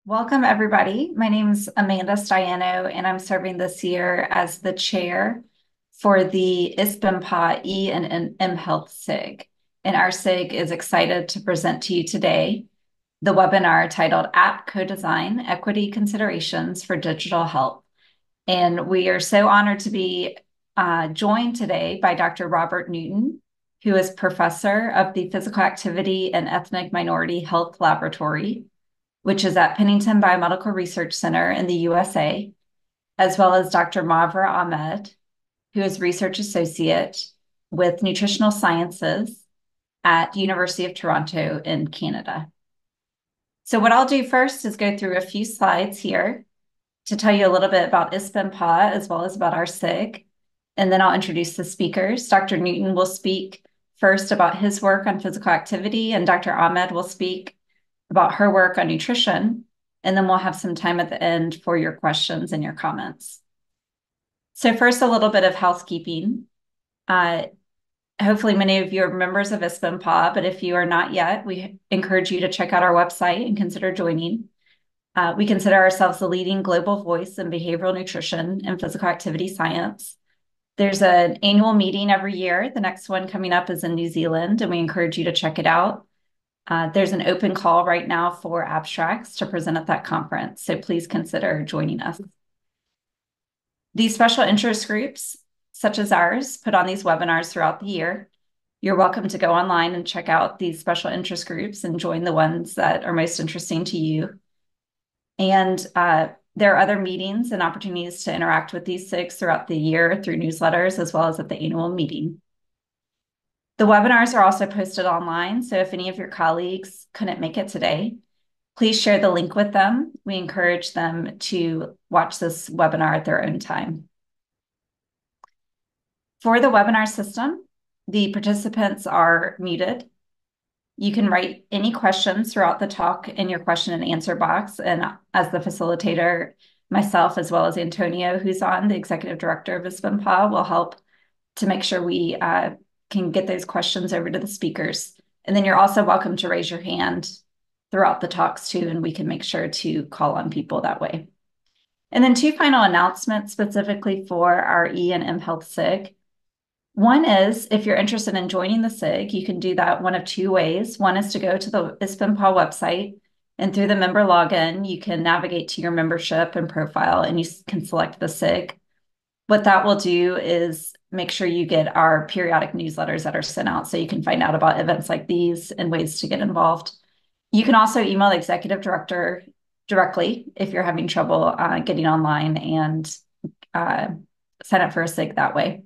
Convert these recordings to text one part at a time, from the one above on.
Welcome, everybody. My name is Amanda Stiano, and I'm serving this year as the chair for the ISPMPA E and M Health SIG. And our SIG is excited to present to you today the webinar titled App Co-Design, Equity Considerations for Digital Health. And we are so honored to be joined today by Dr. Robert Newton, who is professor of the Physical Activity and Ethnic Minority Health Laboratory, which is at Pennington Biomedical Research Center in the USA, as well as Dr. Mavra Ahmed, who is research associate with nutritional sciences at University of Toronto in Canada. So what I'll do first is go through a few slides here to tell you a little bit about ISPMPA as well as about our SIG, and then I'll introduce the speakers. Dr. Newton will speak first about his work on physical activity, and Dr. Ahmed will speak about her work on nutrition, and then we'll have some time at the end for your questions and your comments. So first, a little bit of housekeeping. Hopefully many of you are members of ISPMPA, but if you are not yet, we encourage you to check out our website and consider joining. We consider ourselves the leading global voice in behavioral nutrition and physical activity science. There's an annual meeting every year. The next one coming up is in New Zealand, and we encourage you to check it out. There's an open call right now for abstracts to present at that conference, so please consider joining us. These special interest groups, such as ours, put on these webinars throughout the year. You're welcome to go online and check out these special interest groups and join the ones that are most interesting to you. And there are other meetings and opportunities to interact with these SIGs throughout the year through newsletters, as well as at the annual meeting. The webinars are also posted online, so if any of your colleagues couldn't make it today, please share the link with them. We encourage them to watch this webinar at their own time. For the webinar system, the participants are muted. You can write any questions throughout the talk in your question and answer box, and as the facilitator, myself, as well as Antonio, who's on, the executive director of ISPMPA, will help to make sure we can get those questions over to the speakers. And then you're also welcome to raise your hand throughout the talks too, and we can make sure to call on people that way. And then two final announcements specifically for our E and M Health SIG. One is, if you're interested in joining the SIG, you can do that one of two ways. One is to go to the ISPMPA website, and through the member login, you can navigate to your membership and profile, and you can select the SIG. What that will do is make sure you get our periodic newsletters that are sent out so you can find out about events like these and ways to get involved. You can also email the executive director directly if you're having trouble getting online and sign up for a SIG that way.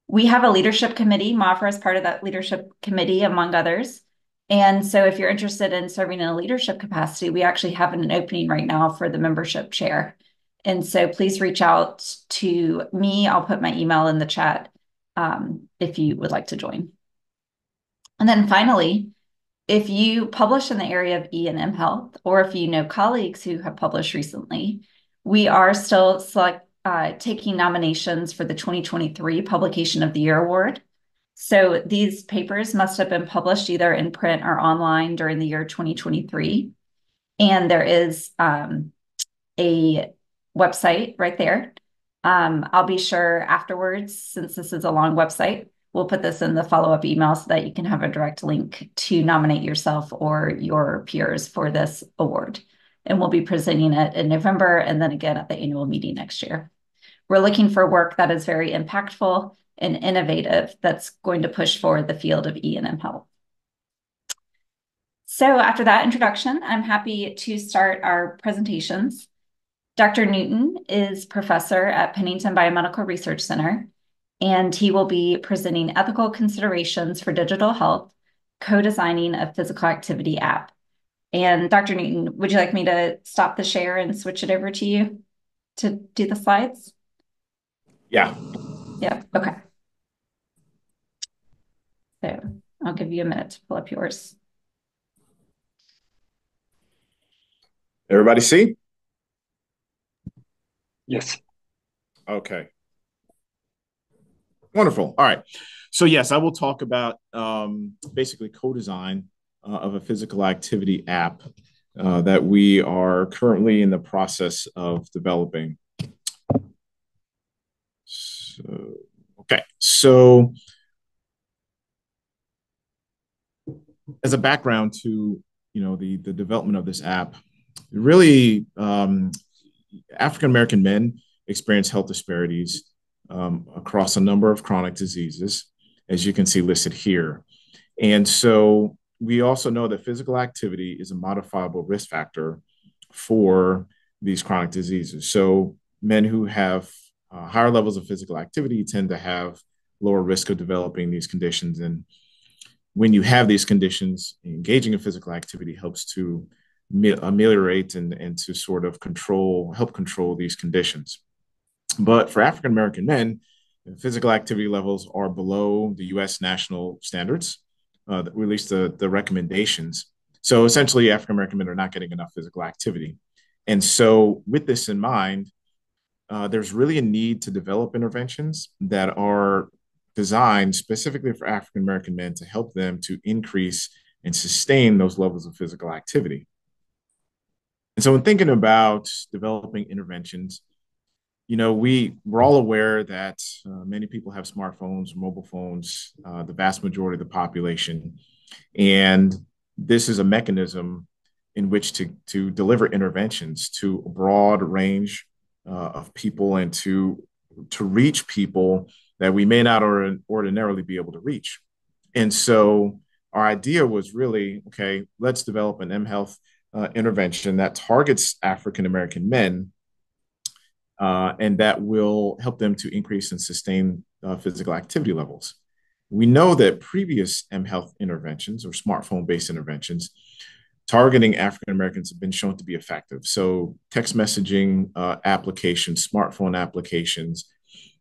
We have a leadership committee. Mafra is part of that leadership committee, among others. And so if you're interested in serving in a leadership capacity, we actually have an opening right now for the membership chair. And so please reach out to me. I'll put my email in the chat if you would like to join. And then finally, if you publish in the area of E and M Health, or if you know colleagues who have published recently, we are still taking nominations for the 2023 Publication of the Year Award. So these papers must have been published either in print or online during the year 2023. And there is a website right there. I'll be sure afterwards, since this is a long website, we'll put this in the follow-up email so that you can have a direct link to nominate yourself or your peers for this award. And we'll be presenting it in November and then again at the annual meeting next year. We're looking for work that is very impactful and innovative that's going to push forward the field of E and M Health. So after that introduction, I'm happy to start our presentations. Dr. Newton is professor at Pennington Biomedical Research Center, and he will be presenting ethical considerations for digital health, co-designing a physical activity app. And Dr. Newton, would you like me to stop the share and switch it over to you to do the slides? Yeah. Yeah, okay. So I'll give you a minute to pull up yours. Everybody see? Yes. Okay. Wonderful. All right. So yes, I will talk about basically co-design of a physical activity app that we are currently in the process of developing. So, okay, so as a background to the development of this app, really African American men experience health disparities across a number of chronic diseases, as you can see listed here. And so we also know that physical activity is a modifiable risk factor for these chronic diseases. So men who have higher levels of physical activity tend to have lower risk of developing these conditions. And when you have these conditions, engaging in physical activity helps to ameliorate and to sort of help control these conditions. But for African American men, physical activity levels are below the US national standards, at least the recommendations. So essentially, African American men are not getting enough physical activity. And so, with this in mind, there's really a need to develop interventions that are designed specifically for African American men to help them to increase and sustain those levels of physical activity. And so, in thinking about developing interventions, we're all aware that many people have smartphones, mobile phones, the vast majority of the population, and this is a mechanism in which to deliver interventions to a broad range of people and to reach people that we may not ordinarily be able to reach. And so our idea was really, okay, let's develop an mHealth intervention that targets African American men and that will help them to increase and sustain physical activity levels. We know that previous mHealth interventions or smartphone-based interventions targeting African Americans have been shown to be effective. So text messaging applications, smartphone applications,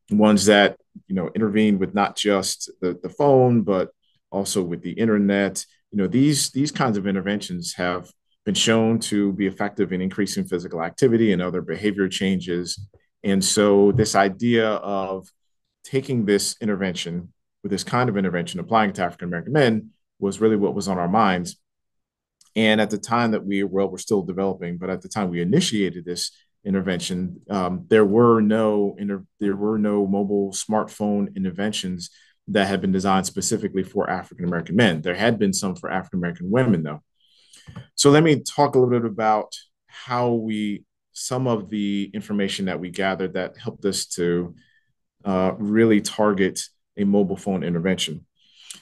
ones that intervene with not just the phone, but also with the internet. These kinds of interventions have been shown to be effective in increasing physical activity and other behavior changes. And so this idea of taking this intervention with this kind of intervention, applying it to African American men, was really what was on our minds. And at the time that we're still developing, but at the time we initiated this intervention, there were no mobile smartphone interventions that had been designed specifically for African American men. There had been some for African American women, though. So let me talk a little bit about some of the information that we gathered that helped us to really target a mobile phone intervention.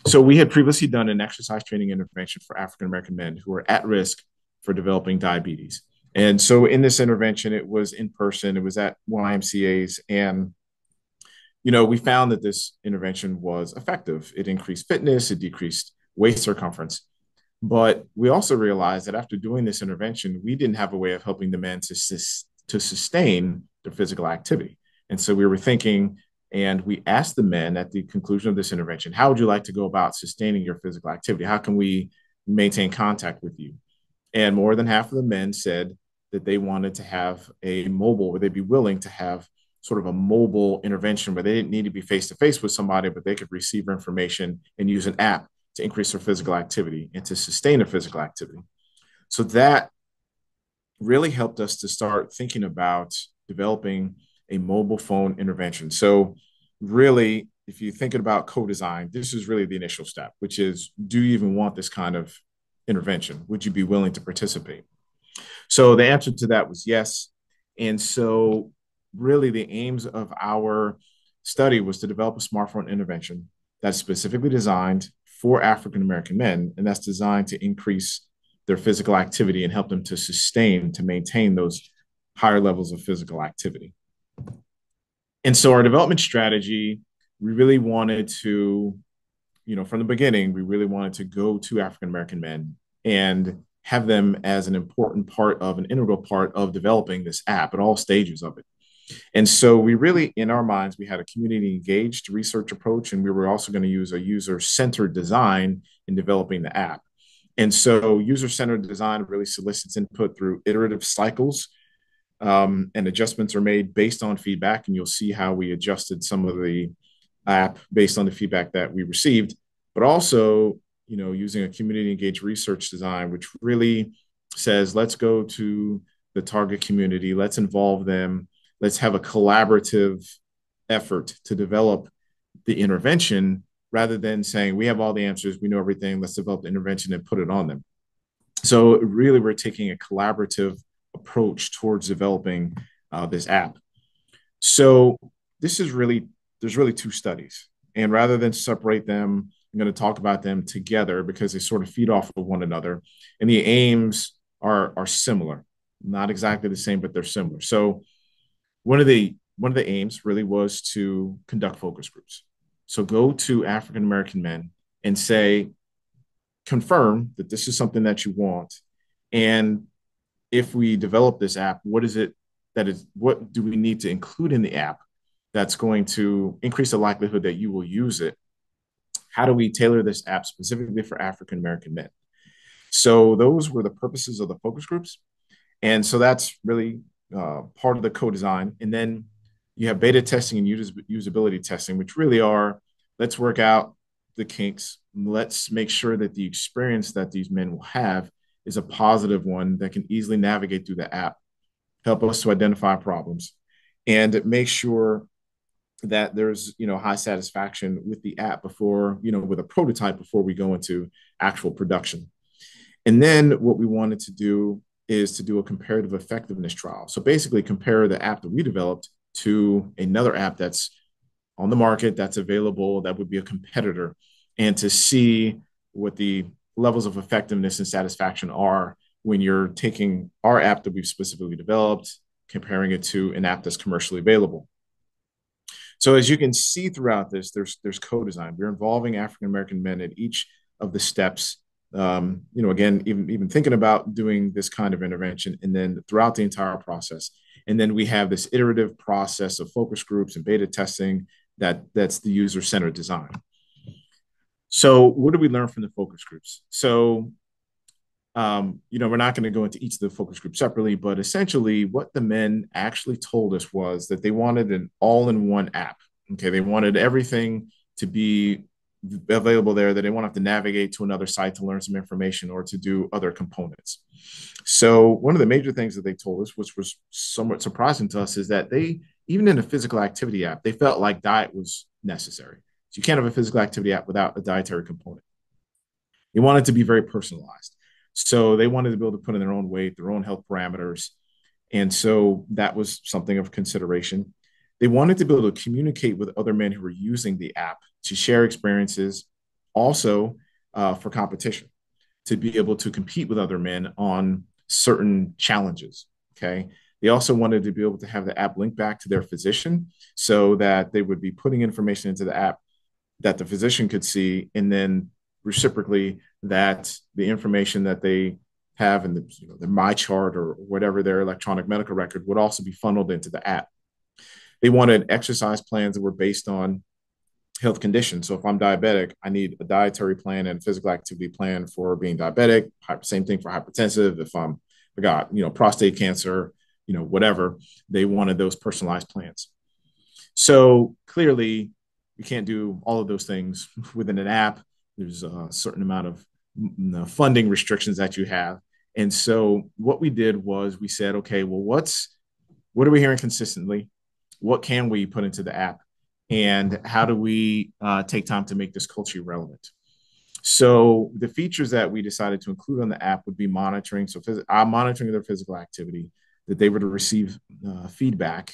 So we had previously done an exercise training intervention for African American men who were at risk for developing diabetes. And so in this intervention, it was in person, it was at YMCA's, and we found that this intervention was effective. It increased fitness, it decreased waist circumference. But we also realized that after doing this intervention, we didn't have a way of helping the men to sustain their physical activity. And so we were thinking, and we asked the men at the conclusion of this intervention, how would you like to go about sustaining your physical activity? How can we maintain contact with you? And more than half of the men said that they wanted to have a mobile, or they'd be willing to have sort of a mobile intervention where they didn't need to be face to face with somebody, but they could receive information and use an app to increase their physical activity and to sustain their physical activity. So that really helped us to start thinking about developing a mobile phone intervention. So really, if you're thinking about co-design, this is really the initial step, which is, do you even want this kind of intervention? Would you be willing to participate? So the answer to that was yes. And so really the aims of our study was to develop a smartphone intervention that's specifically designed for African American men, and that's designed to increase their physical activity and help them to maintain those higher levels of physical activity. And so our development strategy, we really wanted to, from the beginning, we really wanted to go to African American men and have them as an important part of an integral part of developing this app at all stages of it. And so we really, in our minds, we had a community engaged research approach, and we were also going to use a user-centered design in developing the app. And so user-centered design really solicits input through iterative cycles, and adjustments are made based on feedback. And you'll see how we adjusted some of the app based on the feedback that we received, but also, using a community engaged research design, which really says, let's go to the target community, let's involve them, let's have a collaborative effort to develop the intervention rather than saying, we have all the answers, we know everything, let's develop the intervention and put it on them. So really, we're taking a collaborative approach towards developing this app. So this is really, there's really two studies. And rather than separate them, I'm going to talk about them together because they sort of feed off of one another. And the aims are similar, not exactly the same, but they're similar. So one of the aims really was to conduct focus groups. So go to African American men and say, confirm that this is something that you want. And if we develop this app, what do we need to include in the app that's going to increase the likelihood that you will use it? How do we tailor this app specifically for African American men? So those were the purposes of the focus groups. And so that's really part of the co-design. And then you have beta testing and usability testing, which really are, let's work out the kinks. Let's make sure that the experience that these men will have is a positive one that can easily navigate through the app, help us to identify problems, and make sure that there's high satisfaction with the app before with a prototype before we go into actual production. And then what we wanted to do is to do a comparative effectiveness trial. So basically compare the app that we developed to another app that's on the market, that's available, that would be a competitor, and to see what the levels of effectiveness and satisfaction are when you're taking our app that we've specifically developed, comparing it to an app that's commercially available. So as you can see throughout this, there's co-design. We're involving African American men at each of the steps. Again, even thinking about doing this kind of intervention, and then throughout the entire process. And then we have this iterative process of focus groups and beta testing that's the user-centered design. So what do we learn from the focus groups? So, we're not going to go into each of the focus groups separately, but essentially what the men actually told us was that they wanted an all-in-one app. Okay, they wanted everything to be available there, that they won't have to navigate to another site to learn some information or to do other components. So one of the major things that they told us, which was somewhat surprising to us, is that they, even in a physical activity app, they felt like diet was necessary. So you can't have a physical activity app without a dietary component. They wanted to be very personalized. So they wanted to be able to put in their own weight, their own health parameters. And so that was something of consideration. They wanted to be able to communicate with other men who were using the app to share experiences, also for competition, to be able to compete with other men on certain challenges. Okay. They also wanted to be able to have the app link back to their physician so that they would be putting information into the app that the physician could see, and then reciprocally that the information that they have in the MyChart or whatever their electronic medical record would also be funneled into the app. They wanted exercise plans that were based on health conditions. So if I'm diabetic, I need a dietary plan and physical activity plan for being diabetic. Same thing for hypertensive. If I got, prostate cancer, whatever, they wanted those personalized plans. So clearly you can't do all of those things within an app. There's a certain amount of funding restrictions that you have. And so what we did was we said, okay, well, what are we hearing consistently? What can we put into the app? And how do we take time to make this culturally relevant? So the features that we decided to include on the app would be monitoring. So monitoring their physical activity, that they would receive feedback,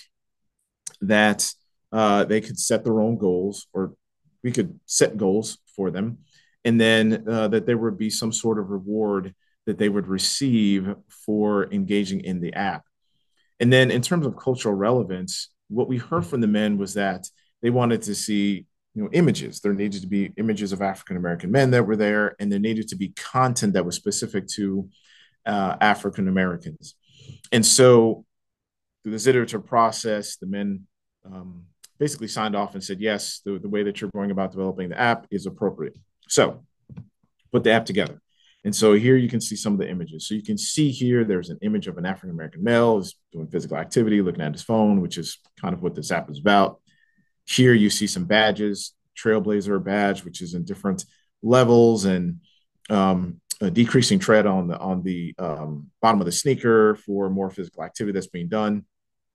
that they could set their own goals, or we could set goals for them. And then that there would be some sort of reward that they would receive for engaging in the app. And then in terms of cultural relevance, what we heard from the men was that they wanted to see images. There needed to be images of African American men that were there, and there needed to be content that was specific to African Americans. And so through this iterative process, the men basically signed off and said, yes, the way that you're going about developing the app is appropriate. So put the app together. And so here you can see some of the images. So you can see here, there's an image of an African-American male who's doing physical activity, looking at his phone, which is kind of what this app is about. Here you see some badges, Trailblazer badge, which is in different levels and decreasing tread on the bottom of the sneaker for more physical activity that's being done.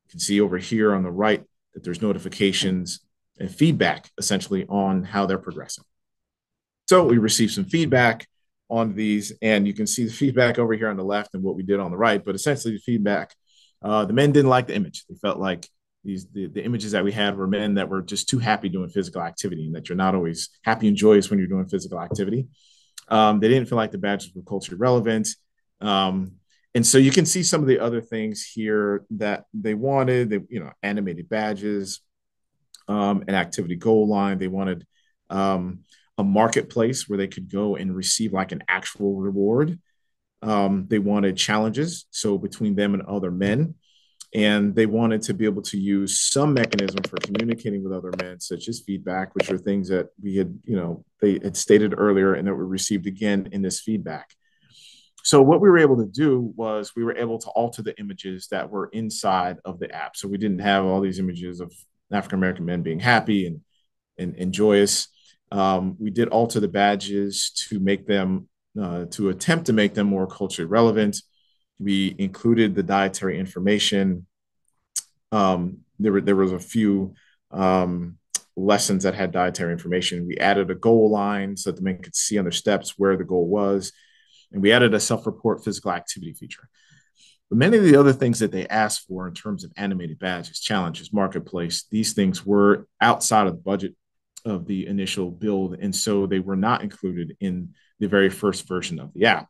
You can see over here on the right that there's notifications and feedback essentially on how they're progressing. So we received some feedback on these, and you can see the feedback over here on the left and what we did on the right. But essentially, the feedback, the men didn't like the image. They felt like the images that we had were men that were just too happy doing physical activity, and that you're not always happy and joyous when you're doing physical activity. They didn't feel like the badges were culturally relevant. And so you can see some of the other things here that they wanted. They, animated badges, an activity goal line. They wanted a marketplace where they could go and receive like an actual reward. They wanted challenges, so between them and other men. And they wanted to be able to use some mechanism for communicating with other men, such as feedback, which are things that we had, they had stated earlier and that were received again in this feedback. So what we were able to do was we were able to alter the images that were inside of the app. So we didn't have all these images of African-American men being happy and joyous. We did alter the badges to make them, to attempt to make them more culturally relevant. We included the dietary information. There was a few lessons that had dietary information. We added a goal line so that the men could see on their steps where the goal was. And we added a self-report physical activity feature. But many of the other things that they asked for in terms of animated badges, challenges, marketplace, these things were outside of the budget of the initial build. And so they were not included in the very first version of the app.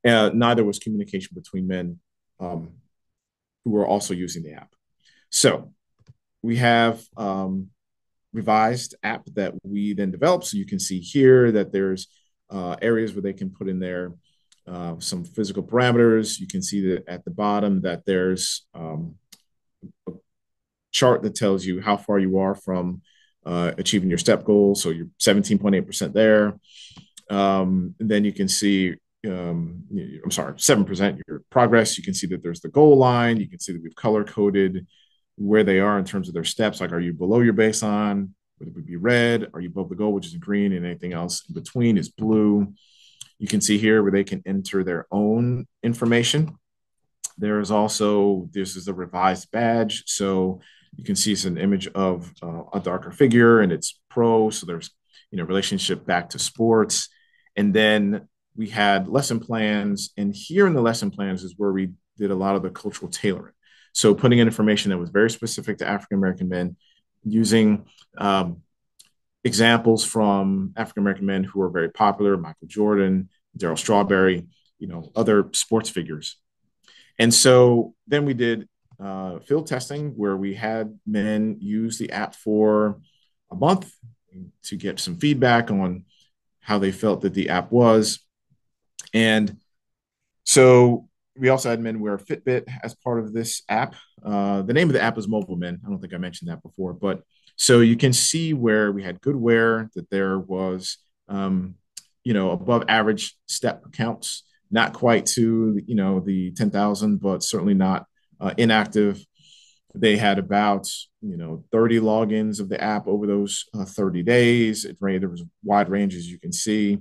Neither was communication between men who were also using the app. So we have revised app that we then developed. So you can see here that there's areas where they can put in there some physical parameters. You can see that at the bottom that there's a chart that tells you how far you are from achieving your step goal. So you're 17.8% there. Then you can see, I'm sorry, 7% your progress. You can see that there's the goal line. You can see that we've color coded where they are in terms of their steps. Like, are you below your baseline? It would be red. Are you above the goal, which is green, and anything else in between is blue. You can see here where they can enter their own information. There is also, this is a revised badge. So you can see it's an image of a darker figure and it's pro. So there's, relationship back to sports. And then we had lesson plans. And here in the lesson plans is where we did a lot of the cultural tailoring. So putting in information that was very specific to African-American men, using examples from African-American men who are very popular, Michael Jordan, Darryl Strawberry, other sports figures. And so then we did field testing where we had men use the app for a month to get some feedback on how they felt that the app was. And so we also had men wear Fitbit as part of this app. The name of the app is Mobile Men. I don't think I mentioned that before, but so you can see where we had good wear, that there was, above average step counts, not quite to, the 10,000, but certainly not inactive. They had about, 30 logins of the app over those 30 days. There was a wide range, as you can see.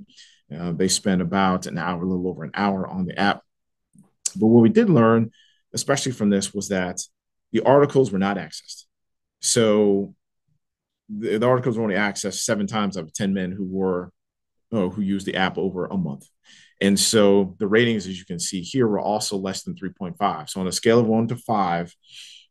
They spent about an hour, a little over an hour on the app. But what we did learn, especially from this, was that the articles were not accessed. So the articles were only accessed 7 times out of 10 men who used the app over a month. And so the ratings, as you can see here, were also less than 3.5. So on a scale of 1 to 5,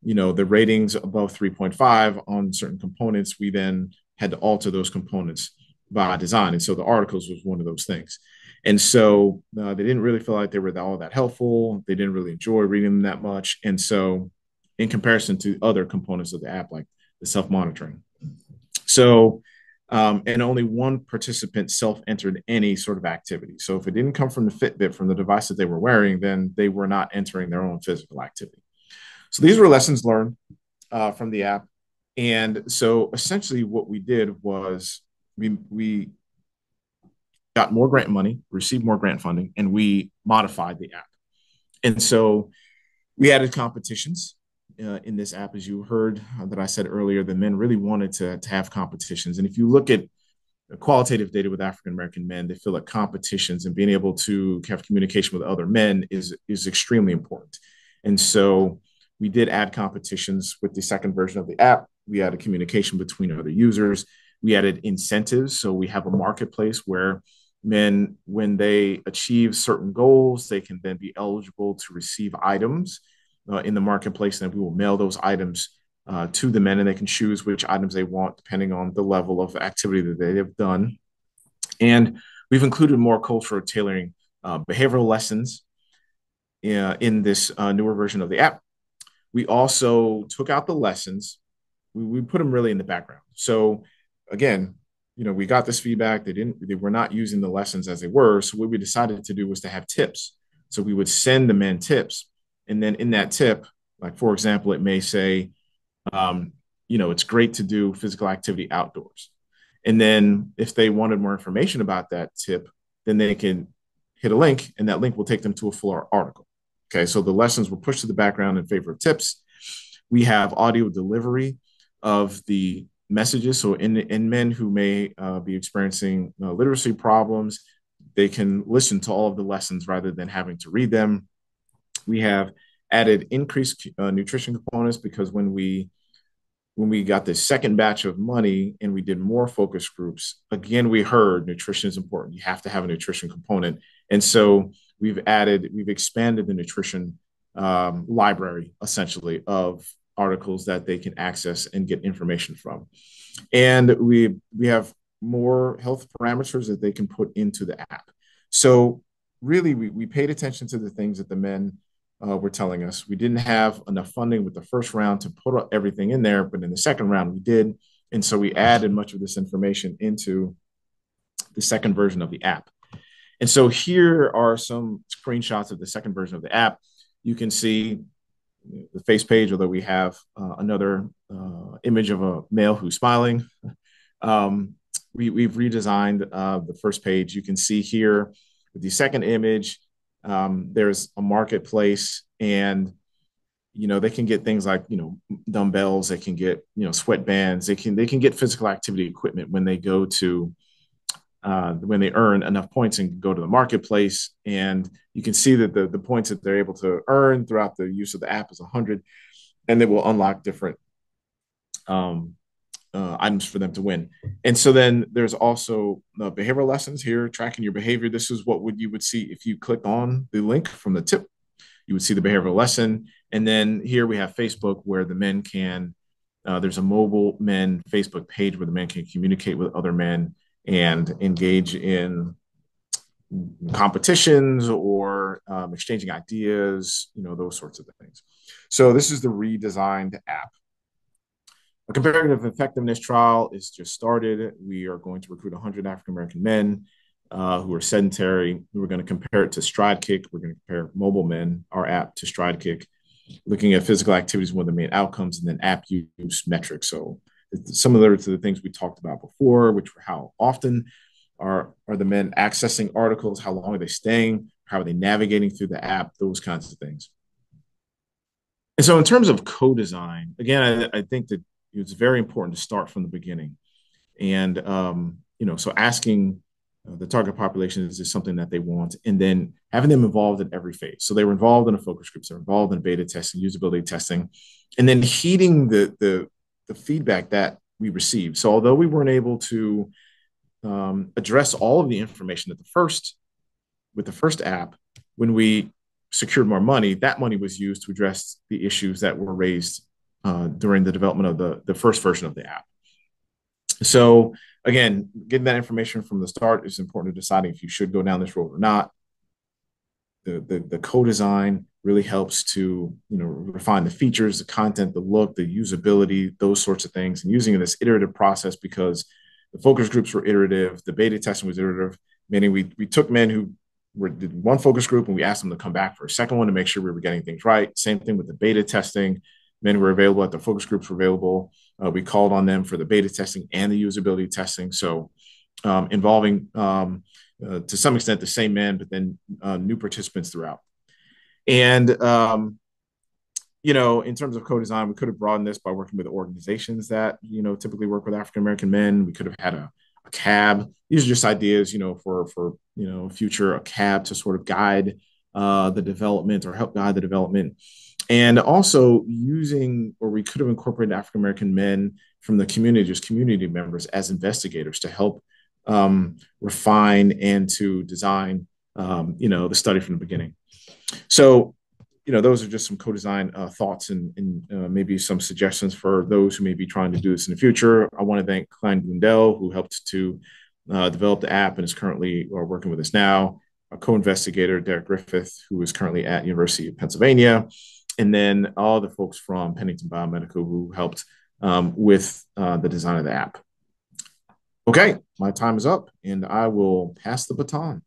the ratings above 3.5 on certain components, we then had to alter those components by design. And so the articles was one of those things. And so they didn't really feel like they were all that helpful. They didn't really enjoy reading them that much. And so in comparison to other components of the app, like the self-monitoring. So, and only one participant self-entered any sort of activity. So if it didn't come from the Fitbit, from the device that they were wearing, then they were not entering their own physical activity. So these were lessons learned from the app. And so essentially what we did was we got more grant money, received more grant funding, and we modified the app. And so we added competitions in this app. As you heard that I said earlier, the men really wanted to have competitions. And if you look at qualitative data with African American men. They feel that competitions and being able to have communication with other men is extremely important. And so we did add competitions with the second version of the app. We added communication between other users. We added incentives. So we have a marketplace where men, when they achieve certain goals, they can then be eligible to receive items in the marketplace, and we will mail those items to the men, and they can choose which items they want depending on the level of activity that they have done. And we've included more cultural tailoring behavioral lessons in this newer version of the app. We also took out the lessons. We put them really in the background. So again, we got this feedback. They were not using the lessons as they were. So what we decided to do was to have tips. So we would send the men tips. And then in that tip, like, for example, it may say, it's great to do physical activity outdoors. And then if they wanted more information about that tip, then they can hit a link, and that link will take them to a fuller article. Okay, so the lessons were pushed to the background in favor of tips. We have audio delivery of the messages. So in men who may be experiencing literacy problems, they can listen to all of the lessons rather than having to read them. We have added increased nutrition components because when we got the second batch of money and we did more focus groups, again, we heard nutrition is important. You have to have a nutrition component. And so we've expanded the nutrition library, essentially, of articles that they can access and get information from. And we have more health parameters that they can put into the app. So really, we paid attention to the things that the men were telling us. We didn't have enough funding with the first round to put everything in there, but in the second round we did. And so we added much of this information into the second version of the app. And so here are some screenshots of the second version of the app. You can see the face page, although we have another image of a male who's smiling. We've redesigned the first page. You can see here with the second image, there's a marketplace, and they can get things like dumbbells, they can get sweatbands, they can get physical activity equipment when they go to when they earn enough points and go to the marketplace. And you can see that the points that they're able to earn throughout the use of the app is 100, and they will unlock different items for them to win. And so then there's also behavioral lessons here, tracking your behavior. This is what you would see if you click on the link from the tip. You would see the behavioral lesson. And then here we have Facebook, where the men can, there's a mobile men Facebook page where the men can communicate with other men and engage in competitions or exchanging ideas, those sorts of things. So this is the redesigned app. A comparative effectiveness trial is just started. We are going to recruit 100 African-American men who are sedentary. We're going to compare it to StrideKick. We're going to compare Mobile Men, our app, to StrideKick, looking at physical activities, one of the main outcomes, and then app use metrics. So it's similar to the things we talked about before, which were how often are the men accessing articles, how long are they staying, how are they navigating through the app, those kinds of things. And so in terms of co-design, again, I think that it's very important to start from the beginning. And, so asking the target population, is this something that they want? And then having them involved in every phase. So they were involved in a focus group, they're involved in beta testing, usability testing, and then heeding the feedback that we received. So although we weren't able to address all of the information with the first app, when we secured more money, that money was used to address the issues that were raised during the development of the first version of the app. So again, getting that information from the start is important to deciding if you should go down this road or not. The co-design really helps to refine the features, the content, the look, the usability, those sorts of things, and using this iterative process, because the focus groups were iterative, the beta testing was iterative, meaning we took men who did one focus group and we asked them to come back for a second one to make sure we were getting things right. Same thing with the beta testing. Men who were available at the focus groups were available. We called on them for the beta testing and the usability testing. So involving, to some extent, the same men, but then new participants throughout. And, in terms of co-design, we could have broadened this by working with organizations that, typically work with African-American men. We could have had a a cab. These are just ideas, for future a cab to sort of guide the development or help guide the development. And also using, or we could have incorporated African American men from the community, just community members as investigators to help refine and to design, the study from the beginning. So, those are just some co-design thoughts and maybe some suggestions for those who may be trying to do this in the future. I want to thank Klein Gundel, who helped to develop the app and is currently working with us now. A co-investigator, Derek Griffith, who is currently at University of Pennsylvania, and then all the folks from Pennington Biomedical who helped with the design of the app. Okay, my time is up, and I will pass the baton.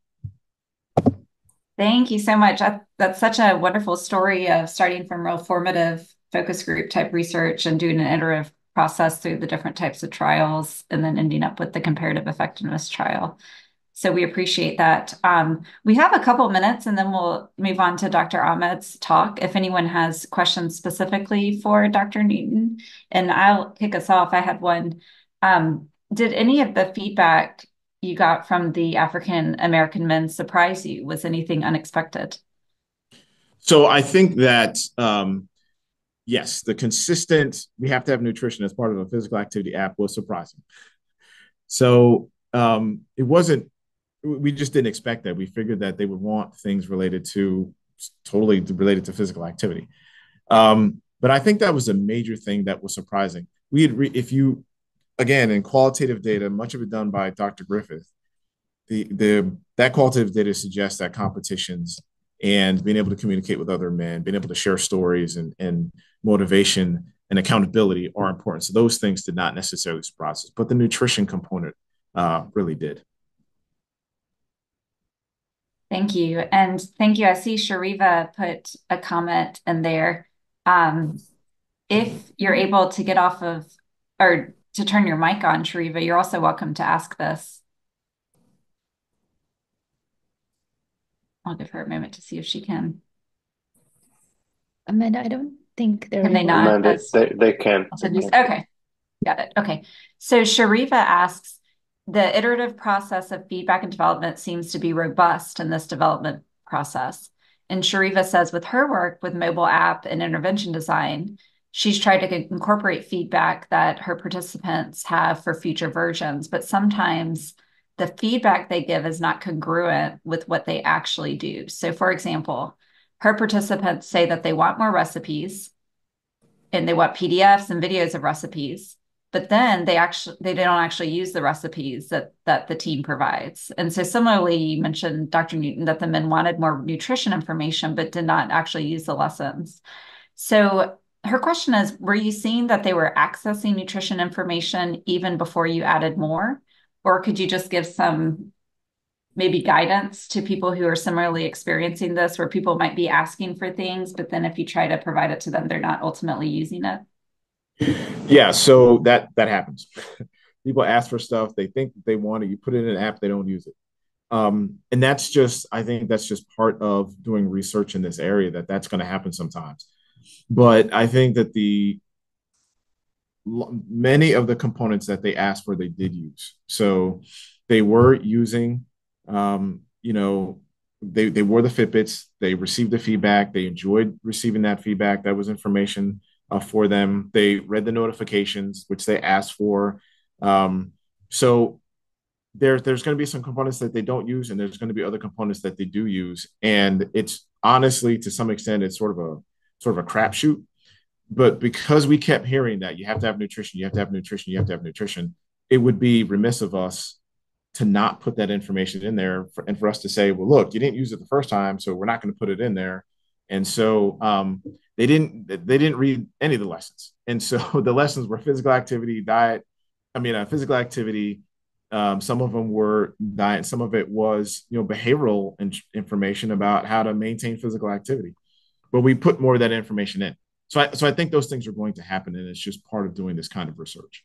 Thank you so much. That's such a wonderful story of starting from real formative focus group type research and doing an iterative process through the different types of trials and then ending up with the comparative effectiveness trial. So we appreciate that. We have a couple minutes and then we'll move on to Dr. Ahmed's talk. If anyone has questions specifically for Dr. Newton, and I'll kick us off. I had one. Did any of the feedback you got from the African American men surprise you? Was anything unexpected? So I think that yes, the consistent, we have to have nutrition as part of a physical activity app was surprising. So it wasn't, we just didn't expect that. We figured that they would want things totally related to physical activity. But I think that was a major thing that was surprising. Again, in qualitative data, much of it done by Dr. Griffith, that qualitative data suggests that competitions and being able to communicate with other men, being able to share stories and motivation and accountability are important. So those things did not necessarily surprise us, but the nutrition component really did. Thank you. And thank you. I see Shariva put a comment in there. If you're able to get off of, or to turn your mic on, Shariva, you're also welcome to ask this. I'll give her a moment to see if she can. Amanda, I don't think they're. Can they not? Amanda, they can. Okay, got it. Okay. So Shariva asks, the iterative process of feedback and development seems to be robust in this development process. And Shariva says with her work with mobile app and intervention design, she's tried to incorporate feedback that her participants have for future versions, but sometimes the feedback they give is not congruent with what they actually do. So for example, her participants say that they want more recipes and they want PDFs and videos of recipes, but then they don't actually use the recipes that the team provides. And so similarly, you mentioned, Dr. Newton, that the men wanted more nutrition information, but did not actually use the lessons. So her question is, were you seeing that they were accessing nutrition information even before you added more? Or could you just give some maybe guidance to people who are similarly experiencing this, where people might be asking for things, but then if you try to provide it to them, they're not ultimately using it? Yeah, so that happens. People ask for stuff, they think they want it, you put it in an app, they don't use it. And I think that's just part of doing research in this area, that's going to happen sometimes. But I think that many of the components that they asked for, they did use. So they were using, they wore the Fitbits, they received the feedback, they enjoyed receiving that feedback. That was information for them. They read the notifications, which they asked for. So there's going to be some components that they don't use, and there's going to be other components that they do use. And it's honestly, to some extent, it's sort of a crapshoot. But because we kept hearing that you have to have nutrition, you have to have nutrition, you have to have nutrition, it would be remiss of us to not put that information in there and for us to say, well, look, you didn't use it the first time, so we're not going to put it in there. And so they didn't read any of the lessons. And so the lessons were physical activity, physical activity. Some of them were diet. Some of it was, behavioral information about how to maintain physical activity. But we put more of that information in. So I think those things are going to happen, and it's just part of doing this kind of research.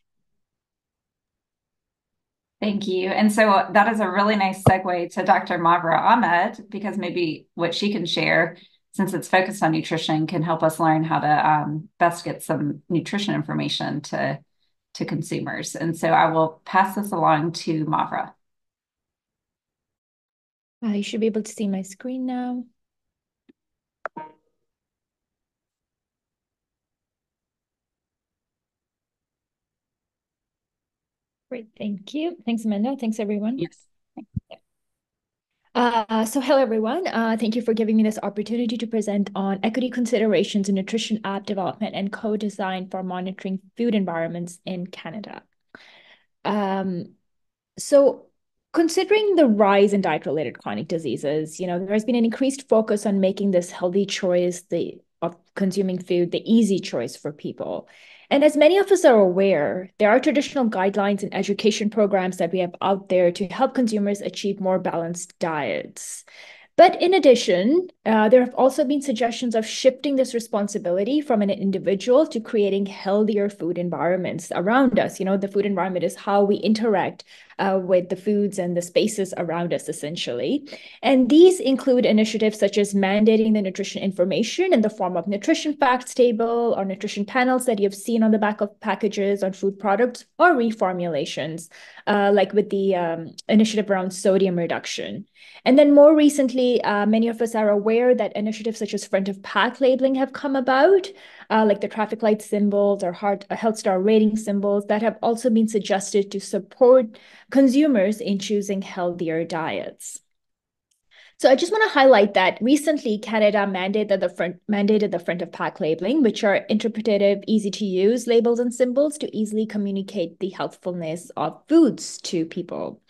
Thank you. And so that is a really nice segue to Dr. Mavra Ahmed, because maybe what she can share, since it's focused on nutrition, can help us learn how to best get some nutrition information to to consumers. And so I will pass this along to Mavra. You should be able to see my screen now. Great, thank you. Thanks, Amanda. Thanks, everyone. Yes. So hello, everyone. Thank you for giving me this opportunity to present on equity considerations in nutrition app development and co-design for monitoring food environments in Canada. So considering the rise in diet-related chronic diseases, there has been an increased focus on making this healthy choice of consuming food the easy choice for people. And as many of us are aware, there are traditional guidelines and education programs that we have out there to help consumers achieve more balanced diets. But in addition, there have also been suggestions of shifting this responsibility from an individual to creating healthier food environments around us. The food environment is how we interact with the foods and the spaces around us, essentially. And these include initiatives such as mandating the nutrition information in the form of nutrition facts table or nutrition panels that you've seen on the back of packages on food products, or reformulations, like with the initiative around sodium reduction. And then more recently, many of us are aware that initiatives such as front of pack labeling have come about, like the traffic light symbols or health star rating symbols that have also been suggested to support consumers in choosing healthier diets. So I just want to highlight that recently Canada mandated the front of pack labeling, which are interpretative, easy to use labels and symbols to easily communicate the healthfulness of foods to people.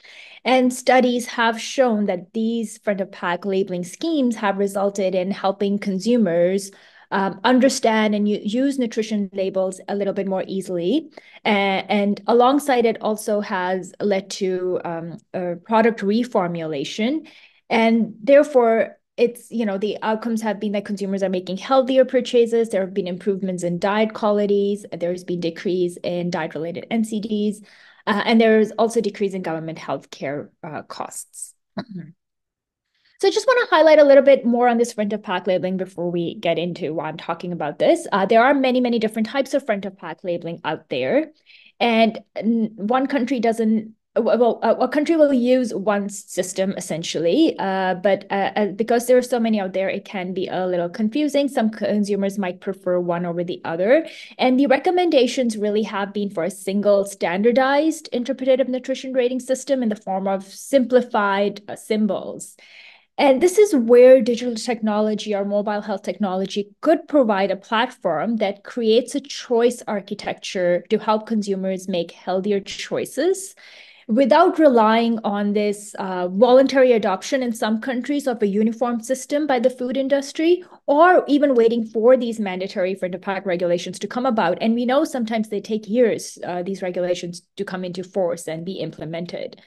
And studies have shown that these front of pack labeling schemes have resulted in helping consumers understand and use nutrition labels a little bit more easily. And alongside it also has led to a product reformulation. And therefore, the outcomes have been that consumers are making healthier purchases. There have been improvements in diet qualities. There's been decrease in diet-related NCDs. And there's also decrease in government healthcare costs. So I just want to highlight a little bit more on this front of pack labeling before we get into why I'm talking about this. There are many, many different types of front of pack labeling out there. And one country doesn't, a country will use one system essentially, but because there are so many out there, it can be a little confusing. Some consumers might prefer one over the other. And the recommendations really have been for a single standardized interpretative nutrition rating system in the form of simplified symbols. And this is where digital technology or mobile health technology could provide a platform that creates a choice architecture to help consumers make healthier choices without relying on this voluntary adoption in some countries of a uniform system by the food industry, or even waiting for these mandatory front of pack regulations to come about. And we know sometimes they take years, these regulations to come into force and be implemented.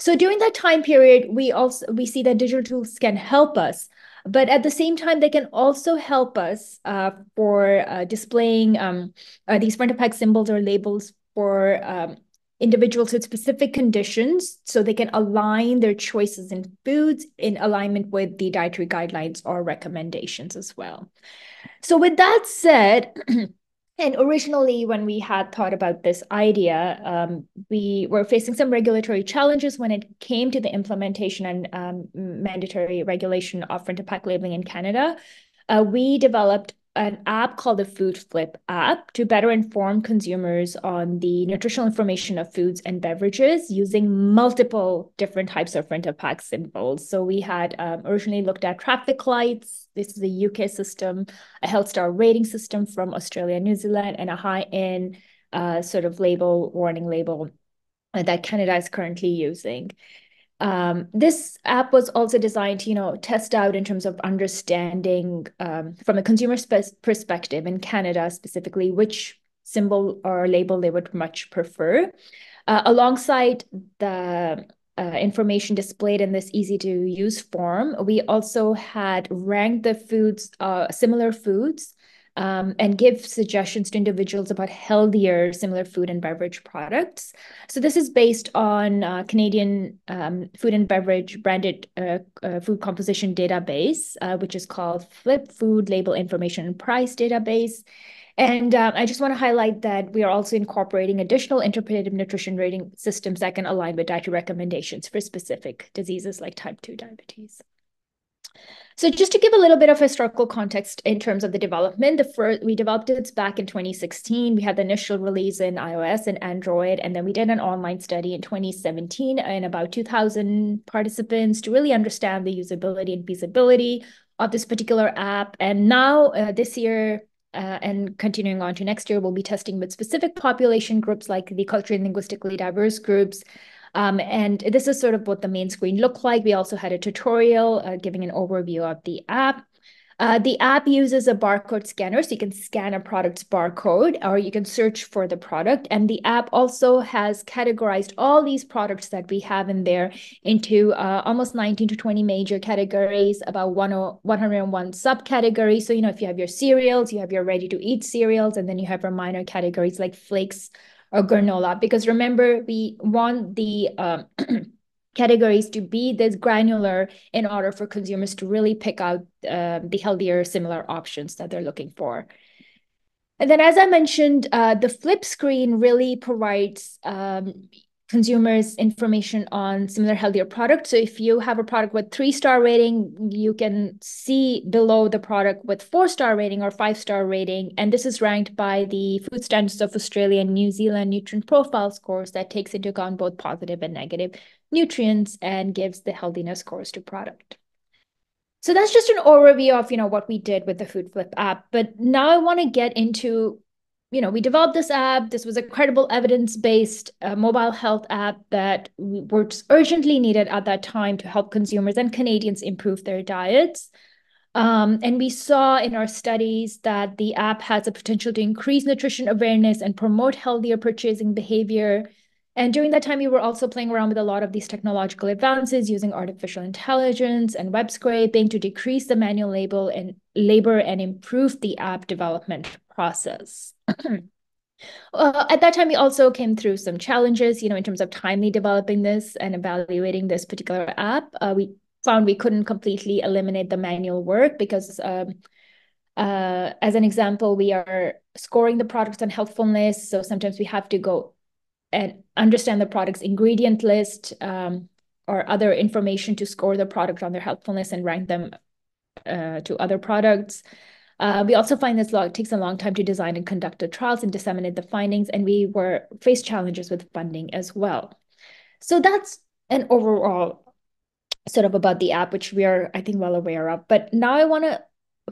So during that time period, we see that digital tools can help us, but at the same time, they can also help us for displaying these front of pack symbols or labels for individuals with specific conditions so they can align their choices in foods in alignment with the dietary guidelines or recommendations as well. So with that said, and originally, when we had thought about this idea, we were facing some regulatory challenges when it came to the implementation and mandatory regulation of front of pack labeling in Canada. We developed an app called the Food Flip app to better inform consumers on the nutritional information of foods and beverages using multiple different types of front of pack symbols. So we had originally looked at traffic lights. This is a UK system, a health star rating system from Australia and New Zealand, and a high-end sort of warning label that Canada is currently using. This app was also designed to, test out in terms of understanding from a consumer perspective in Canada specifically, which symbol or label they would much prefer. Alongside the information displayed in this easy to use form, we also had ranked the foods, similar foods, and give suggestions to individuals about healthier, similar food and beverage products. So this is based on Canadian food and beverage branded food composition database, which is called FLIP, Food Label Information and Price Database. And I just want to highlight that we are also incorporating additional interpretive nutrition rating systems that can align with dietary recommendations for specific diseases like type 2 diabetes. So just to give a little bit of historical context in terms of the development, we developed it back in 2016. We had the initial release in iOS and Android, and then we did an online study in 2017 and about 2,000 participants to really understand the usability and feasibility of this particular app. And now this year, and continuing on to next year, we'll be testing with specific population groups like the culturally and linguistically diverse groups. And this is sort of what the main screen looked like. We also had a tutorial giving an overview of the app. The app uses a barcode scanner, so you can scan a product's barcode or you can search for the product. And the app also has categorized all these products that we have in there into almost 19 to 20 major categories, about 101 subcategories. So, if you have your cereals, you have your ready-to-eat cereals, and then you have your minor categories like flakes or granola, because remember, we want the categories to be this granular in order for consumers to really pick out the healthier, similar options that they're looking for. And then, as I mentioned, the flip screen really provides consumers information on similar healthier products. So if you have a product with 3-star rating, you can see below the product with 4-star rating or 5-star rating. And this is ranked by the Food Standards of Australia and New Zealand nutrient profile scores that takes into account both positive and negative nutrients and gives the healthiness scores to product. So that's just an overview of, what we did with the Food Flip app. But now I want to get into we developed this app. This was a credible evidence-based mobile health app that was urgently needed at that time to help consumers and Canadians improve their diets. And we saw in our studies that the app has a potential to increase nutrition awareness and promote healthier purchasing behavior. And during that time, we were also playing around with a lot of these technological advances using artificial intelligence and web scraping to decrease the manual labor and improve the app development process. At that time, we also came through some challenges, in terms of timely developing this and evaluating this particular app. We found we couldn't completely eliminate the manual work because, as an example, we are scoring the products on healthfulness. So sometimes we have to go and understand the product's ingredient list or other information to score the product on their healthfulness and rank them to other products. We also find this takes a long time to design and conduct the trials and disseminate the findings, and we faced challenges with funding as well. So that's an overall sort of about the app, which we are, I think, well aware of. But now I want to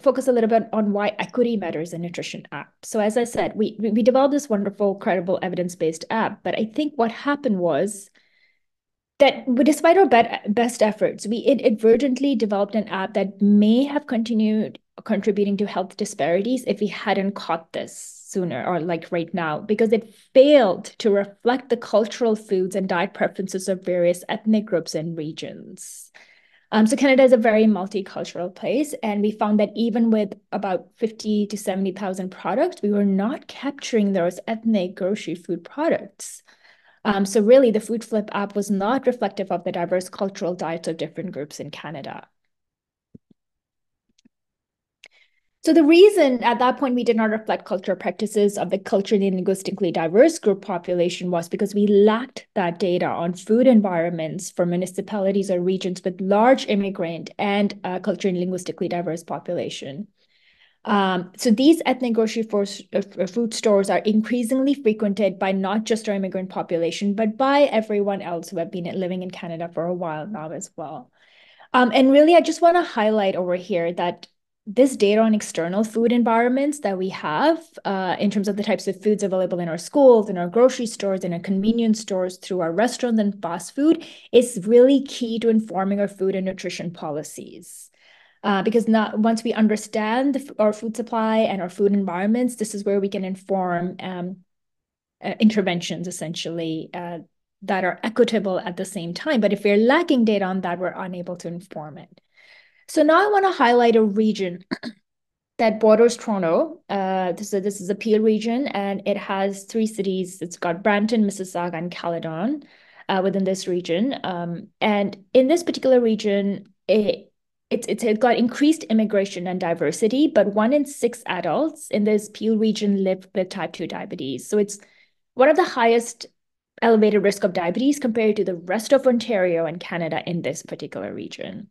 focus a little bit on why equity matters in nutrition app. So as I said, we developed this wonderful, credible, evidence-based app, but I think what happened was that despite our best efforts, we inadvertently developed an app that may have continued contributing to health disparities if we hadn't caught this sooner or like right now, because it failed to reflect the cultural foods and diet preferences of various ethnic groups and regions. So Canada is a very multicultural place, and we found that even with about 50 to 70,000 products, we were not capturing those ethnic grocery food products. So really, the Food Flip app was not reflective of the diverse cultural diets of different groups in Canada. So the reason at that point we did not reflect cultural practices of the culturally and linguistically diverse group population was because we lacked that data on food environments for municipalities or regions with large immigrant and culturally and linguistically diverse population. So these ethnic grocery food stores are increasingly frequented by not just our immigrant population, but by everyone else who have been living in Canada for a while now as well. And really, I just want to highlight over here that this data on external food environments that we have in terms of the types of foods available in our schools, in our grocery stores, in our convenience stores, through our restaurants and fast food is really key to informing our food and nutrition policies. Because once we understand our food supply and our food environments, this is where we can inform interventions essentially that are equitable at the same time. But if we're lacking data on that, we're unable to inform it. So now I want to highlight a region that borders Toronto. This is a Peel region, and it has three cities. It's got Brampton, Mississauga, and Caledon within this region. And in this particular region, it's got increased immigration and diversity, but 1 in 6 adults in this Peel region live with type 2 diabetes. So it's one of the highest elevated risk of diabetes compared to the rest of Ontario and Canada in this particular region.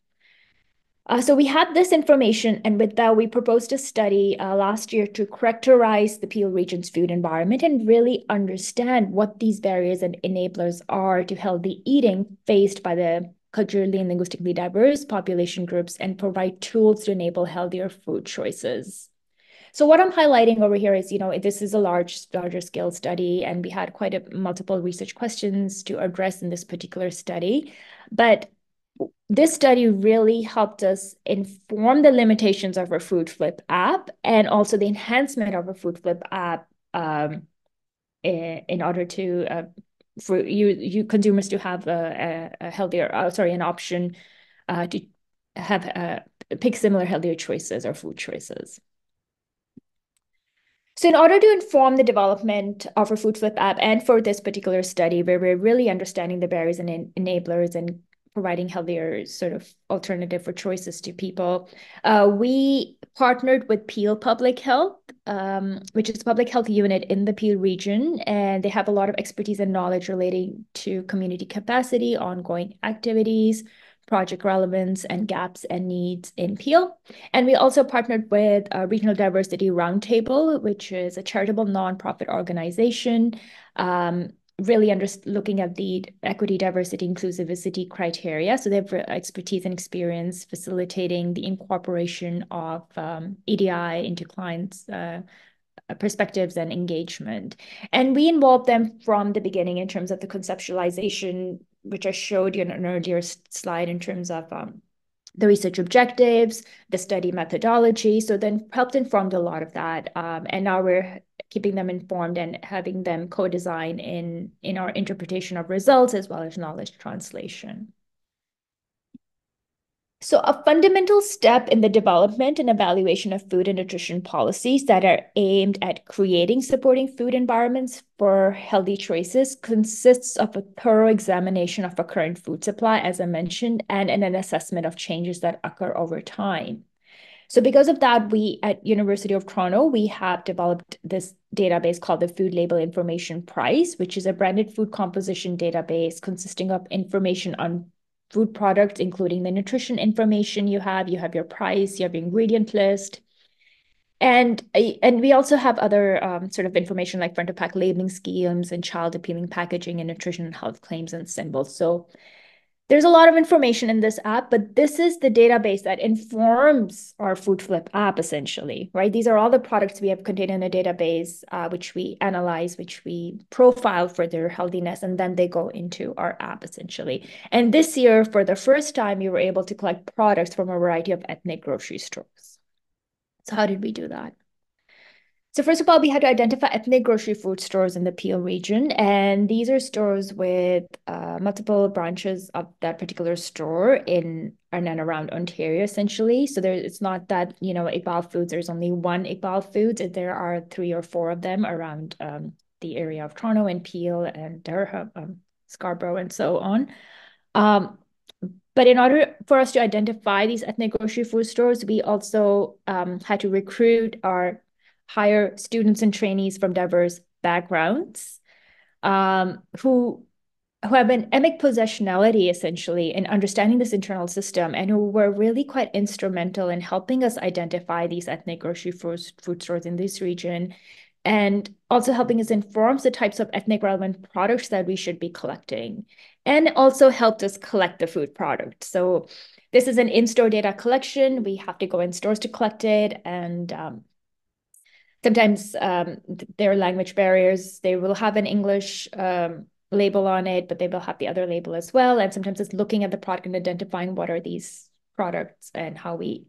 So we had this information, and with that, we proposed a study last year to characterize the Peel region's food environment and really understand what these barriers and enablers are to healthy eating faced by the culturally and linguistically diverse population groups and provide tools to enable healthier food choices. So what I'm highlighting over here is, this is a larger scale study, and we had quite multiple research questions to address in this particular study. But this study really helped us inform the limitations of our Food Flip app and also the enhancement of our Food Flip app in order to for you consumers to have a healthier, an option to have pick similar healthier choices or food choices. So in order to inform the development of our Food Flip app and for this particular study, where we're really understanding the barriers and enablers and providing healthier sort of alternative for choices to people, we partnered with Peel Public Health, which is a public health unit in the Peel region, and they have a lot of expertise and knowledge relating to community capacity, ongoing activities, project relevance, and gaps and needs in Peel. And we also partnered with Regional Diversity Roundtable, which is a charitable nonprofit organization, really looking at the equity, diversity, inclusivity criteria. So they have expertise and experience facilitating the incorporation of EDI into clients' perspectives and engagement. And we involved them from the beginning in terms of the conceptualization, which I showed you in an earlier slide in terms of the research objectives, the study methodology. So then helped informed a lot of that. And now we're keeping them informed and having them co-design in our interpretation of results as well as knowledge translation. So a fundamental step in the development and evaluation of food and nutrition policies that are aimed at creating supporting food environments for healthy choices consists of a thorough examination of our current food supply, as I mentioned, and an assessment of changes that occur over time. So because of that, we at University of Toronto, we have developed this database called the Food Label Information Price, which is a branded food composition database consisting of information on food products, including the nutrition information you have your price, you have your ingredient list. And we also have other sort of information like front of pack labeling schemes and child appealing packaging and nutrition and health claims and symbols. So there's a lot of information in this app, but this is the database that informs our Food Flip app, essentially, right? These are all the products we have contained in a database, which we analyze, which we profile for their healthiness, and then they go into our app, essentially. And this year, for the first time, we were able to collect products from a variety of ethnic grocery stores. So how did we do that? So first of all, we had to identify ethnic grocery food stores in the Peel region. And these are stores with multiple branches of that particular store in and around Ontario, essentially. So it's not that, Iqbal Foods, there's only one Iqbal Foods. There are 3 or 4 of them around the area of Toronto and Peel and Durham, Scarborough, and so on. But in order for us to identify these ethnic grocery food stores, we also had to recruit our hire students and trainees from diverse backgrounds who have an emic possessionality, essentially, in understanding this internal system and who were really quite instrumental in helping us identify these ethnic grocery food stores in this region and also helping us inform the types of ethnic relevant products that we should be collecting and also helped us collect the food product. So this is an in-store data collection. We have to go in stores to collect it, and sometimes there are language barriers. They will have an English label on it, but they will have the other label as well. And sometimes it's looking at the product and identifying what are these products and how we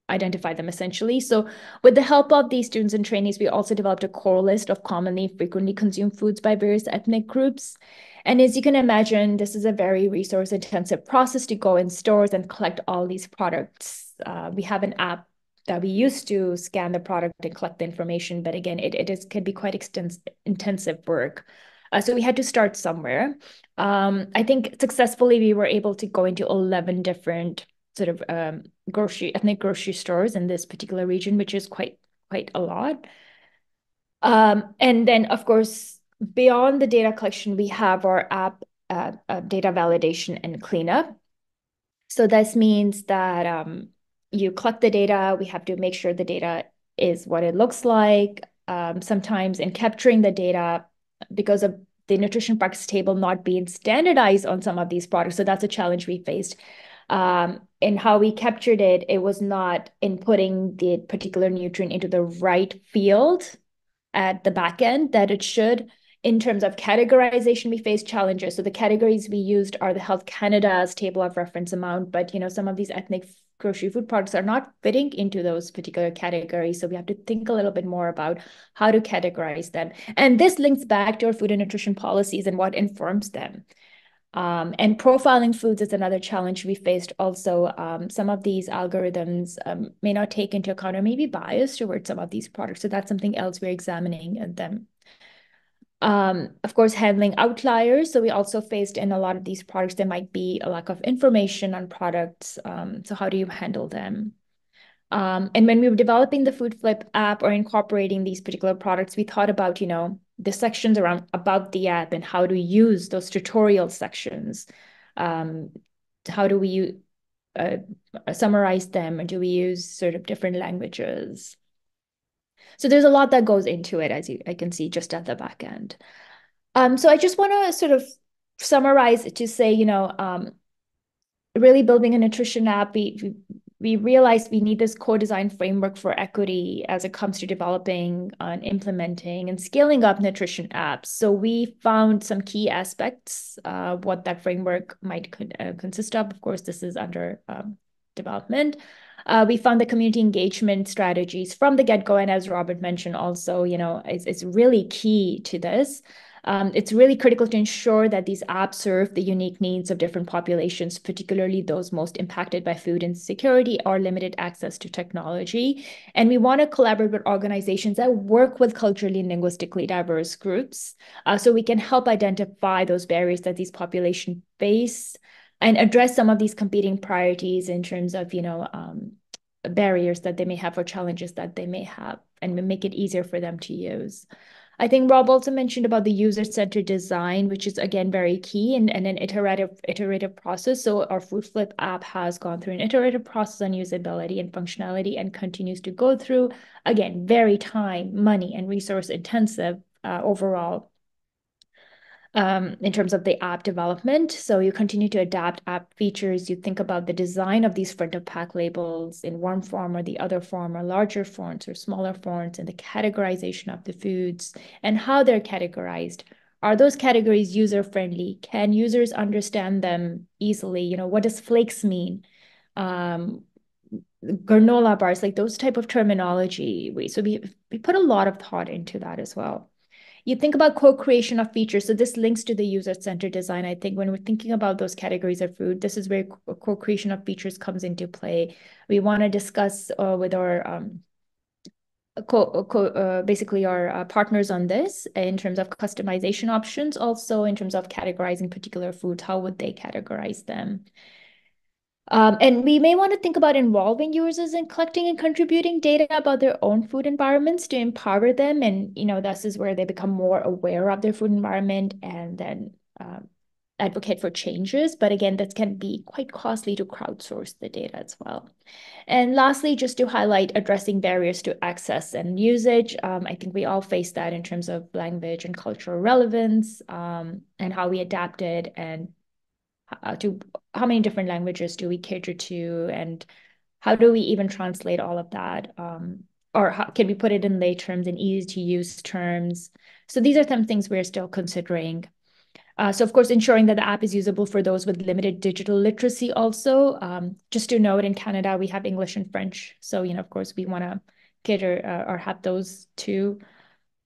identify them, essentially. So with the help of these students and trainees, we also developed a core list of commonly frequently consumed foods by various ethnic groups. And as you can imagine, this is a very resource-intensive process to go in stores and collect all these products. We have an app that we used to scan the product and collect the information. But again, can be quite intensive work. So we had to start somewhere. I think successfully we were able to go into 11 different sort of ethnic grocery stores in this particular region, which is quite a lot. And then, of course, beyond the data collection, we have our app data validation and cleanup. So this means that you collect the data. We have to make sure the data is what it looks like. Sometimes in capturing the data, because of the nutrition facts table not being standardized on some of these products, so that's a challenge we faced. In how we captured it, it was not inputting the particular nutrient into the right field at the back end that it should. In terms of categorization, we faced challenges. So the categories we used are the Health Canada's table of reference amount, but some of these ethnic grocery food products are not fitting into those particular categories. So we have to think a little bit more about how to categorize them. And this links back to our food and nutrition policies and what informs them. And profiling foods is another challenge we faced also. Some of these algorithms may not take into account or maybe biased towards some of these products. So that's something else we're examining in them. Of course, handling outliers. So we also faced in a lot of these products, there might be a lack of information on products. So how do you handle them? And when we were developing the Food Flip app or incorporating these particular products, we thought about, the sections around about the app and how to use those tutorial sections. How do we summarize them, and do we use sort of different languages? So there's a lot that goes into it, as I can see just at the back end. So I just want to sort of summarize to say, really building a nutrition app, we realized we need this co-design framework for equity as it comes to developing and implementing and scaling up nutrition apps. So we found some key aspects of what that framework might consist of. Of course, this is under development. We found the community engagement strategies from the get-go, and as Robert mentioned also, it's really key to this. It's really critical to ensure that these apps serve the unique needs of different populations, particularly those most impacted by food insecurity or limited access to technology. And we want to collaborate with organizations that work with culturally and linguistically diverse groups, so we can help identify those barriers that these populations face and address some of these competing priorities in terms of, barriers that they may have or challenges that they may have, and make it easier for them to use. I think Rob also mentioned about the user-centered design, which is again very key and an iterative process. So our Food Flip app has gone through an iterative process on usability and functionality and continues to go through, again, very time, money, and resource intensive overall in terms of the app development. So you continue to adapt app features. You think about the design of these front of pack labels in one form or the other form, or larger fonts or smaller fonts, and the categorization of the foods and how they're categorized. Are those categories user-friendly? Can users understand them easily? What does flakes mean? Granola bars, like those type of terminology. So we put a lot of thought into that as well. You think about co-creation of features. So this links to the user-centered design. I think when we're thinking about those categories of food, this is where co-creation of features comes into play. We want to discuss with our basically our partners on this in terms of customization options, also in terms of categorizing particular foods, how would they categorize them? And we may want to think about involving users in collecting and contributing data about their own food environments to empower them. And, this is where they become more aware of their food environment and then advocate for changes. But again, that can be quite costly to crowdsource the data as well. And lastly, just to highlight addressing barriers to access and usage. I think we all face that in terms of language and cultural relevance, and how we adapted and to how many different languages do we cater to, and how do we even translate all of that? Or can we put it in lay terms and easy to use terms? So these are some things we're still considering. So of course, ensuring that the app is usable for those with limited digital literacy also. Just to note, in Canada, we have English and French. So, of course, we want to cater or have those too.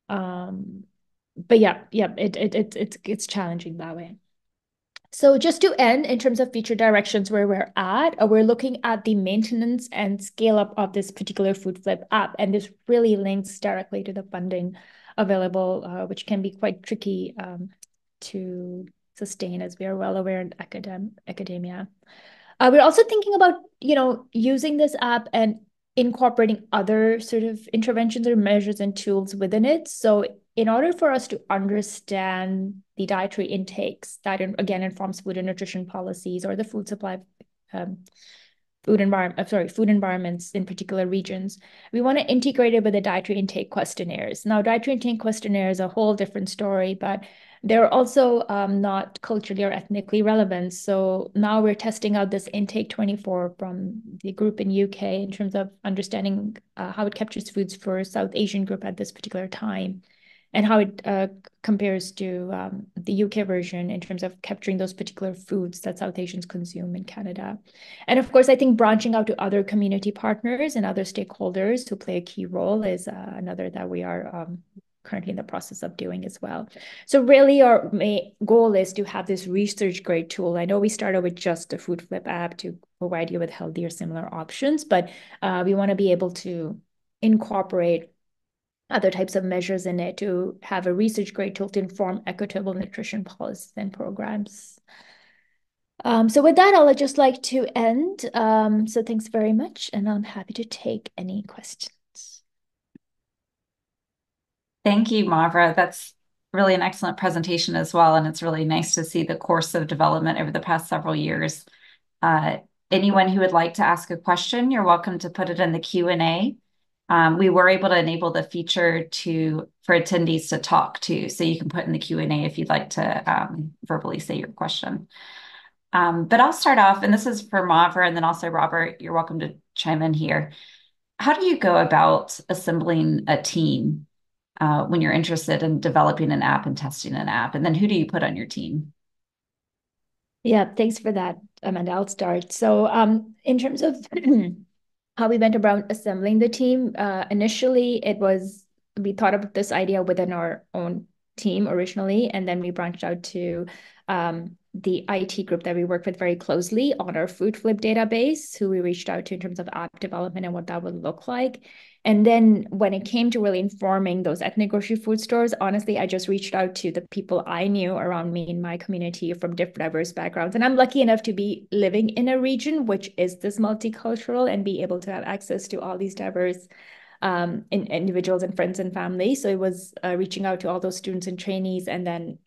But yeah, it's challenging that way. So just to end, in terms of future directions where we're at, we're looking at the maintenance and scale up of this particular Food Flip app. And this really links directly to the funding available, which can be quite tricky to sustain, as we are well aware in academia. We're also thinking about, using this app and incorporating other sort of interventions or measures and tools within it. So in order for us to understand the dietary intakes that again informs food and nutrition policies or the food supply, food environments in particular regions, we want to integrate it with the dietary intake questionnaires. Now, dietary intake questionnaire is a whole different story, but they're also not culturally or ethnically relevant. So now we're testing out this Intake 24 from the group in UK in terms of understanding how it captures foods for South Asian group at this particular time, and how it compares to the UK version in terms of capturing those particular foods that South Asians consume in Canada. And of course, I think branching out to other community partners and other stakeholders who play a key role is another that we are currently in the process of doing as well. So really our main goal is to have this research grade tool. I know we started with just the Food Flip app to provide you with healthy or similar options, but we want to be able to incorporate other types of measures in it to have a research grade tool to inform equitable nutrition policies and programs. So with that, I'll just like to end. So thanks very much, and I'm happy to take any questions. Thank you, Mavra. That's really an excellent presentation as well, and it's really nice to see the course of development over the past several years. Anyone who would like to ask a question, you're welcome to put it in the Q&A. We were able to enable the feature for attendees to talk to, so you can put in the Q&A if you'd like to verbally say your question. But I'll start off, and this is for Mavra, and then also Robert, you're welcome to chime in here. How do you go about assembling a team when you're interested in developing an app and testing an app? And then who do you put on your team? Yeah, thanks for that, Amanda. I'll start. So in terms of how we went about assembling the team, initially we thought of this idea within our own team originally, and then we branched out to the IT group that we work with very closely on our Food Flip database, who we reached out to in terms of app development and what that would look like. And then when it came to really informing those ethnic grocery food stores, honestly, I just reached out to the people I knew around me in my community from different diverse backgrounds. And I'm lucky enough to be living in a region which is this multicultural and be able to have access to all these diverse individuals and friends and family. So it was reaching out to all those students and trainees, and then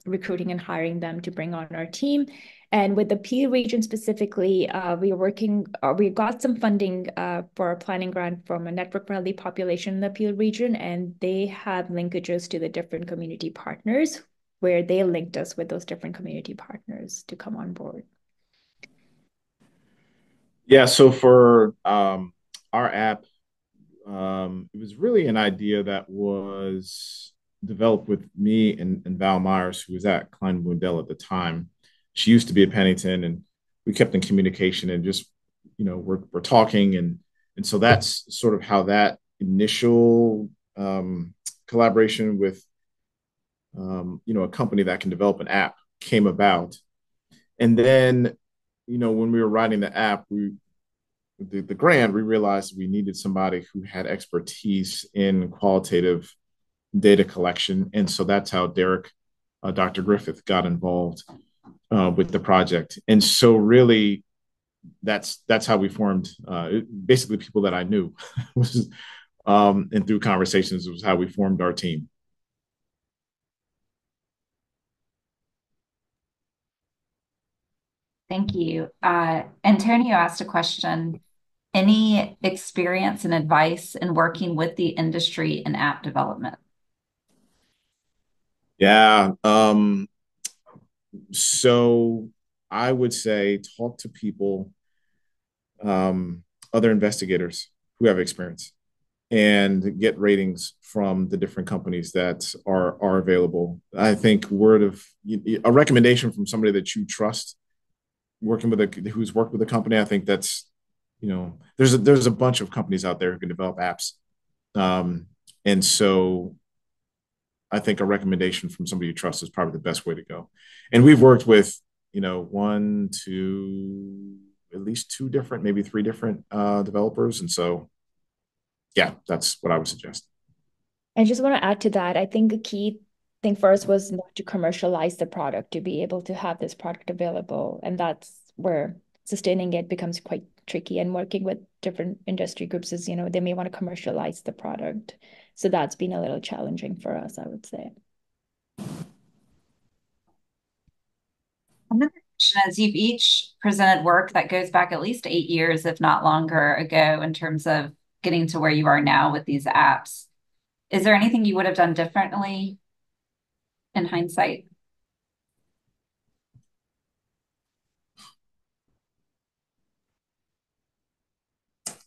recruiting and hiring them to bring on our team. And with the Peel region specifically, we got some funding for a planning grant from a Network for Healthy Population in the Peel region, and they have linkages to the different community partners where they linked us with those different community partners to come on board. Yeah, so for our app, it was really an idea that was developed with me and Val Myers, who was at Klein Blundell at the time. She used to be at Pennington, and we kept in communication and just, we're talking. And so that's sort of how that initial collaboration with, a company that can develop an app came about. And then, when we were writing the app, the grant, we realized we needed somebody who had expertise in qualitative data collection. And so that's how Derek, Dr. Griffith, got involved with the project. And so really, that's how we formed, basically people that I knew. And through conversations was how we formed our team. Thank you. Antonio asked a question. Any experience and advice in working with the industry in app development? Yeah. So I would say talk to people, other investigators who have experience, and get ratings from the different companies that are available. I think a recommendation from somebody that you trust, who's worked with a company. I think that's, there's a bunch of companies out there who can develop apps. And so I think a recommendation from somebody you trust is probably the best way to go. And we've worked with one to at least two different, maybe three different developers. And so, yeah, that's what I would suggest. I just want to add to that. I think the key thing first was not to commercialize the product, to be able to have this product available. And that's where sustaining it becomes quite tricky. And working with different industry groups is, they may want to commercialize the product. So that's been a little challenging for us, I would say. Another question is you've each presented work that goes back at least 8 years, if not longer ago, in terms of getting to where you are now with these apps. Is there anything you would have done differently in hindsight?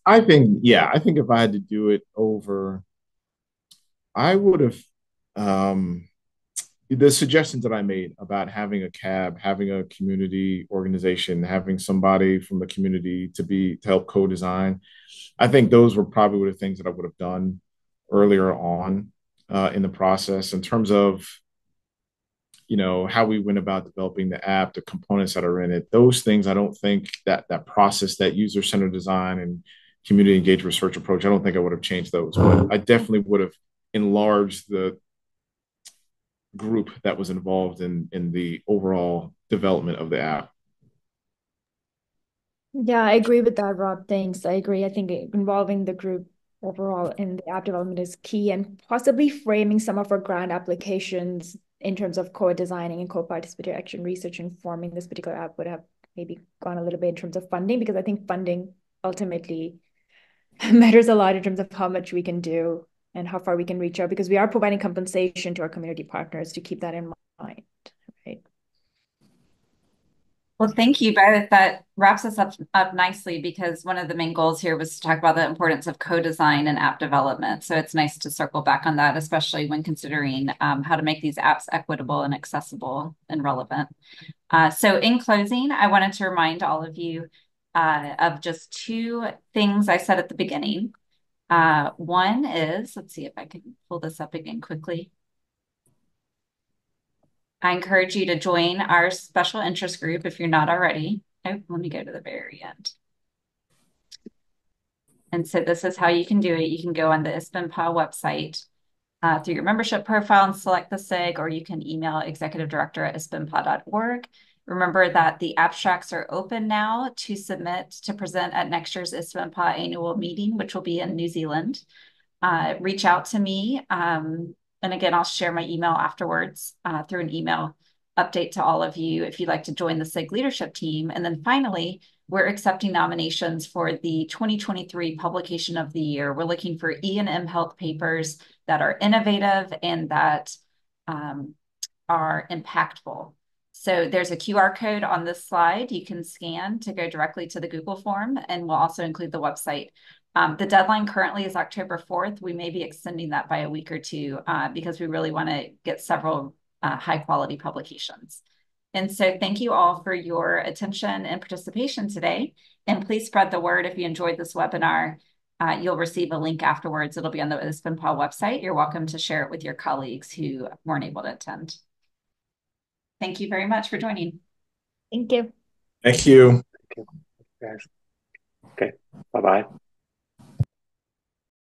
I think if I had to do it over, I would have, um, the suggestions that I made about having a cab, having a community organization, having somebody from the community to help co-design. I think those were probably the things that I would have done earlier on in the process in terms of how we went about developing the app, the components that are in it. Those things, I don't think that process, that user-centered design and community engaged research approach, I don't think I would have changed those, but I definitely would have enlarged the group that was involved in the overall development of the app. Yeah, I agree with that, Rob. Thanks. I agree. I think involving the group overall in the app development is key, and possibly framing some of our grant applications in terms of co-designing and co-participatory action research and forming this particular app would have maybe gone a little bit in terms of funding, because I think funding ultimately matters a lot in terms of how much we can do and how far we can reach out, because we are providing compensation to our community partners to keep that in mind, right? Well, thank you both. That wraps us up nicely because one of the main goals here was to talk about the importance of co-design and app development. So it's nice to circle back on that, especially when considering how to make these apps equitable and accessible and relevant. So in closing, I wanted to remind all of you of just two things I said at the beginning. One is, let's see if I can pull this up again quickly. I encourage you to join our special interest group if you're not already. Oh, let me go to the very end. And so this is how you can do it. You can go on the ISPNPA website through your membership profile and select the SIG, or you can email executivedirector@ispnpa.org. Remember that the abstracts are open now to submit to present at next year's ISPNPA annual meeting, which will be in New Zealand. Reach out to me. And again, I'll share my email afterwards through an email update to all of you if you'd like to join the SIG leadership team. And then finally, we're accepting nominations for the 2023 Publication of the Year. We're looking for E&M health papers that are innovative and that are impactful. So there's a QR code on this slide you can scan to go directly to the Google form, and we'll also include the website. The deadline currently is October 4th. We may be extending that by a week or two because we really want to get several high quality publications. And so thank you all for your attention and participation today. And please spread the word if you enjoyed this webinar. You'll receive a link afterwards. It'll be on the ISPNPA website. You're welcome to share it with your colleagues who weren't able to attend. Thank you very much for joining. Thank you. Thank you. Okay. Bye-bye.